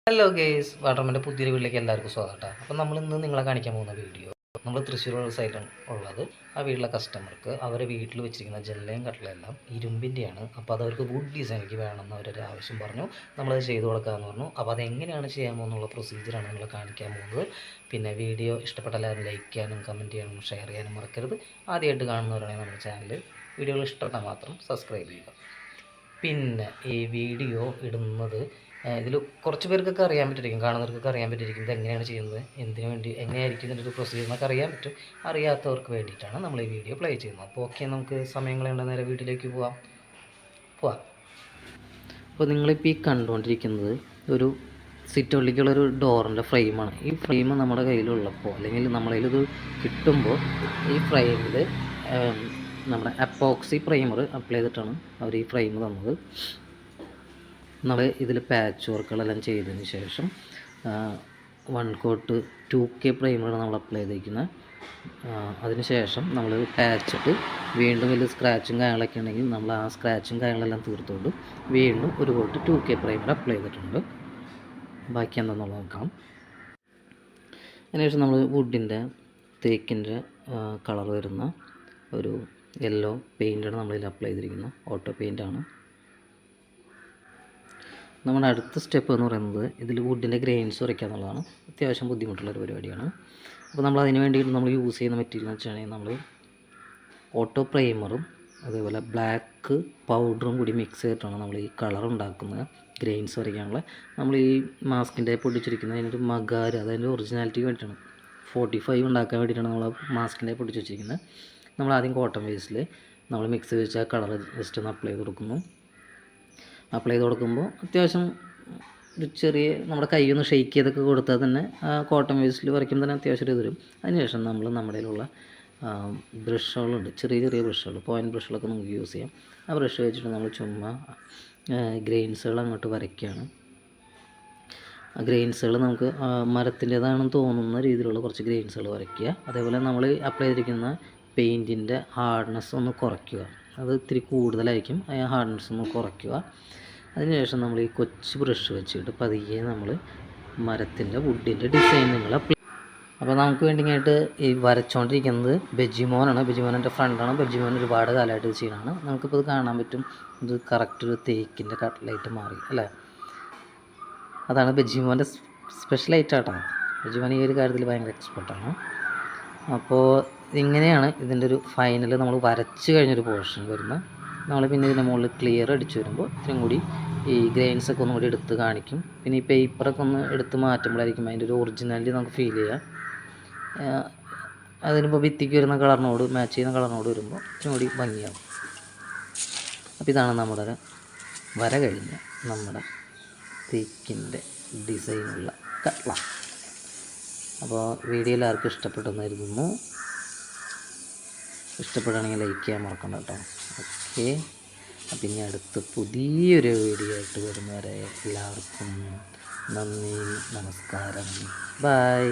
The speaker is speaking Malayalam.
ഹലോ ഗേസ്, വാട്ടർമൻ്റെ പുതിയൊരു വീട്ടിലേക്ക് എല്ലാവർക്കും സ്വാഗതം. അപ്പോൾ നമ്മൾ ഇന്ന് നിങ്ങളെ കാണിക്കാൻ പോകുന്ന വീഡിയോ നമ്മൾ തൃശ്ശൂർ സൈഡിലാണ് ഉള്ളത്. ആ വീട്ടിലെ കസ്റ്റമർക്ക് അവരെ വീട്ടിൽ വെച്ചിരിക്കുന്ന ജനലയും കട്ടിലെല്ലാം ഇരുമ്പിൻ്റെയാണ്. അപ്പോൾ അത് അവർക്ക് വുഡ് ഡിസൈനിലേക്ക് വേണമെന്ന് അവരൊരു ആവശ്യം പറഞ്ഞു. നമ്മളത് ചെയ്തു കൊടുക്കാമെന്ന് പറഞ്ഞു. അപ്പോൾ അതെങ്ങനെയാണ് ചെയ്യാൻ പോകുന്നുള്ള പ്രൊസീജിയറാണ് നിങ്ങളെ കാണിക്കാൻ പോകുന്നത്. പിന്നെ വീഡിയോ ഇഷ്ടപ്പെട്ട എല്ലാവരും ലൈക്ക് ചെയ്യാനും കമൻറ്റ് ചെയ്യാനും ഷെയർ ചെയ്യാനും മറക്കരുത്. ആദ്യമായിട്ട് കാണുന്നവരാണെങ്കിൽ നമ്മുടെ ചാനൽ വീഡിയോകൾ ഇഷ്ടപ്പെട്ടാൽ മാത്രം സബ്സ്ക്രൈബ് ചെയ്യുക. പിന്നെ ഈ വീഡിയോ ഇടുന്നത് ഇതിൽ കുറച്ച് പേർക്കൊക്കെ അറിയാൻ പറ്റിയിരിക്കും, കാണുന്നവർക്കൊക്കെ അറിയാൻ പറ്റിയിരിക്കും ഇത് എങ്ങനെയാണ് ചെയ്യുന്നത്, എന്തിനു വേണ്ടി, എങ്ങനെയായിരിക്കും ഇതിൻ്റെ ഒരു പ്രൊസീജിയറിനൊക്കെ അറിയാൻ പറ്റും. അറിയാത്തവർക്ക് വേണ്ടിയിട്ടാണ് നമ്മൾ ഈ വീഡിയോ പ്ലേ ചെയ്യുന്നത്. അപ്പോൾ ഓക്കെ, നമുക്ക് സമയങ്ങളുണ്ട്, നേരെ വീട്ടിലേക്ക് പോവാം. അപ്പോൾ നിങ്ങളിപ്പോൾ ഈ കണ്ടുകൊണ്ടിരിക്കുന്നത് ഒരു സിറ്റൗട്ടിലേക്കുള്ളൊരു ഡോറിൻ്റെ ഫ്രെയിമാണ്. ഈ ഫ്രെയിം നമ്മുടെ കയ്യിലുള്ളപ്പോൾ, അല്ലെങ്കിൽ നമ്മളെ ഇത് കിട്ടുമ്പോൾ ഈ ഫ്രെയിമിൽ നമ്മുടെ അപ്പോക്സി പ്രൈമർ അപ്ലൈ ചെയ്തിട്ടാണ് അവർ ഈ ഫ്രെയിം തന്നത്. നമ്മൾ ഇതിൽ പാച്ച് വർക്കുകളെല്ലാം ചെയ്തതിന് ശേഷം 1 കോട്ട് 2K പ്രൈമറാണ് നമ്മൾ അപ്ലൈ ചെയ്തിരിക്കുന്നത്. അതിന് ശേഷം നമ്മൾ പാച്ചിട്ട് വീണ്ടും വലിയ സ്ക്രാച്ചും കാര്യങ്ങളൊക്കെ ഉണ്ടെങ്കിൽ നമ്മൾ ആ സ്ക്രാച്ചും കാര്യങ്ങളെല്ലാം തീർത്തുകൊണ്ട് വീണ്ടും 1 കോട്ട് 2K പ്രൈമർ അപ്ലൈ ചെയ്തിട്ടുണ്ട്. ബാക്കി എന്താണെന്നുള്ളത് നോക്കാം. അതിനുശേഷം നമ്മൾ വുഡിൻ്റെ തേക്കിൻ്റെ കളർ വരുന്ന ഒരു യെല്ലോ പെയിൻ്റാണ് നമ്മളിതിൽ അപ്ലൈ ചെയ്തിരിക്കുന്നത്. ഓട്ടോ പെയിൻ്റാണ്. നമ്മുടെ അടുത്ത സ്റ്റെപ്പ് എന്ന് പറയുന്നത് ഇതിൽ വുഡിൻ്റെ ഗ്രെയിൻസ് വരയ്ക്കുക എന്നുള്ളതാണ്. അത്യാവശ്യം ബുദ്ധിമുട്ടുള്ളൊരു പരിപാടിയാണ്. അപ്പോൾ നമ്മൾ അതിന് വേണ്ടിയിട്ട് നമ്മൾ യൂസ് ചെയ്യുന്ന മെറ്റീരിയൽ എന്ന് വെച്ചാൽ നമ്മൾ ഓട്ടോ പ്രൈമറും അതേപോലെ ബ്ലാക്ക് പൗഡറും കൂടി മിക്സ് ചെയ്തിട്ടാണ് നമ്മൾ ഈ കളർ ഉണ്ടാക്കുന്നത്. ഗ്രെയിൻസ് വരയ്ക്കാനുള്ള നമ്മൾ ഈ മാസ്കിൻ്റെ പൊടിച്ചിരിക്കുന്ന അതിനൊരു മകാര്, അതിൻ്റെ ഒറിജിനാലിറ്റിക്ക് വേണ്ടിയിട്ടാണ് 45 ഉണ്ടാക്കാൻ വേണ്ടിയിട്ടാണ് നമ്മൾ മാസ്കിൻ്റെ പൊടിച്ച് വെച്ചിരിക്കുന്നത്. നമ്മൾ ആദ്യം കോട്ടൺ വേസ്റ്റിൽ നമ്മൾ മിക്സ് ചെയ്ത് വെച്ചാൽ കളർ ജസ്റ്റ് ഒന്ന് അപ്ലൈ ചെയ്ത് കൊടുക്കുന്നു. അപ്ലൈ ചെയ്ത് കൊടുക്കുമ്പോൾ അത്യാവശ്യം ഒരു ചെറിയ നമ്മുടെ കൈയൊന്ന് ഷെയ്ക്ക് ചെയ്തൊക്കെ കൊടുത്താൽ തന്നെ കോട്ടൺ വേസ്റ്റിൽ വരയ്ക്കുമ്പോൾ തന്നെ അത്യാവശ്യം ഇത് വരും. അതിനുശേഷം നമ്മൾ നമ്മുടെ കയ്യിലുള്ള ബ്രഷുകളുണ്ട്, ചെറിയ ചെറിയ ബ്രഷുകൾ, പോയിൻറ്റ് ബ്രഷുകളൊക്കെ നമുക്ക് യൂസ് ചെയ്യാം. ആ ബ്രഷ് വെച്ചിട്ട് നമ്മൾ ചുമ്മാ ഗ്രെയിൻസുകൾ അങ്ങോട്ട് വരയ്ക്കുകയാണ്. ആ ഗ്രെയിൻസുകൾ നമുക്ക് മരത്തിൻ്റേതാണെന്ന് തോന്നുന്ന രീതിയിലുള്ള കുറച്ച് ഗ്രെയിൻസുകൾ വരയ്ക്കുക. അതേപോലെ നമ്മൾ അപ്ലൈ ചെയ്തിരിക്കുന്ന പെയിൻറ്റിൻ്റെ ഹാർഡ്നെസ് ഒന്ന് കുറയ്ക്കുക. അത് ഇത്തിരി കൂടുതലായിരിക്കും, ആ ഹാർഡ്നെസ് ഒന്ന് കുറയ്ക്കുക. അതിനുശേഷം നമ്മൾ ഈ കൊച്ചു ബ്രഷ് വെച്ചിട്ട് പതിയെ നമ്മൾ മരത്തിൻ്റെ വുഡിൻ്റെ ഡിസൈനുകൾ അപ്പോൾ നമുക്ക് വേണ്ടിയിട്ട് ഈ വരച്ചുകൊണ്ടിരിക്കുന്നത് ബെജിമോനാണ്. ബെജിമോൻ എൻ്റെ ഫ്രണ്ടാണ്. ബെജിമോൻ ഒരുപാട് കാലമായിട്ട് ഇത് ചെയ്യണമാണ്. നമുക്കിപ്പോൾ ഇത് കാണാൻ പറ്റും, ഇത് കറക്റ്റ് ഒരു തേക്കിൻ്റെ കട്ട്ലൈറ്റ് മാറി അല്ലേ. അതാണ് ബെജിമോൻ്റെ സ്പെഷ്യലായിട്ടാട്ടോ. ബെജിമോൻ ഈ ഒരു കാര്യത്തിൽ ഭയങ്കര എക്സ്പെർട്ടാണ്. അപ്പോൾ ഇങ്ങനെയാണ് ഇതിൻ്റെ ഒരു ഫൈനൽ നമ്മൾ വരച്ച് കഴിഞ്ഞൊരു പോർഷൻ വരുന്നത്. നമ്മൾ പിന്നെ ഇതിൻ്റെ മുകളിൽ ക്ലിയർ അടിച്ച് വരുമ്പോൾ ഇത്രയും കൂടി ഈ ഗ്രെയിൻസൊക്കെ ഒന്നും കൂടി എടുത്ത് കാണിക്കും. പിന്നെ ഈ പേപ്പറൊക്കെ ഒന്ന് എടുത്ത് മാറ്റുമ്പോഴായിരിക്കും അതിൻ്റെ ഒരു ഒറിജിനാലിറ്റി നമുക്ക് ഫീൽ ചെയ്യുക. അതിനിപ്പോൾ ഭിത്തിക്ക് വരുന്ന കളറിനോട് മാച്ച് ചെയ്യുന്ന കളറിനോട് വരുമ്പോൾ ഇത്രയും കൂടി ഭംഗിയാവും. അപ്പോൾ ഇതാണ് നമ്മുടെ വര കഴിഞ്ഞ നമ്മുടെ തേക്കിൻ്റെ ഡിസൈനുള്ള കട്ട്ള. അപ്പോൾ വീഡിയോ എല്ലാവർക്കും ഇഷ്ടപ്പെട്ടെന്ന് കരുതുന്നു. ഇഷ്ടപ്പെടുകയാണെങ്കിൽ ലൈക്ക് ചെയ്യാൻ മറക്കണ്ട കേട്ടോ. ഓക്കെ, അപ്പം ഇനി അടുത്ത് പുതിയൊരു വീഡിയോ ആയിട്ട് വരുന്നവരെ എല്ലാവർക്കും നന്ദി, നമസ്കാരം, ബൈ.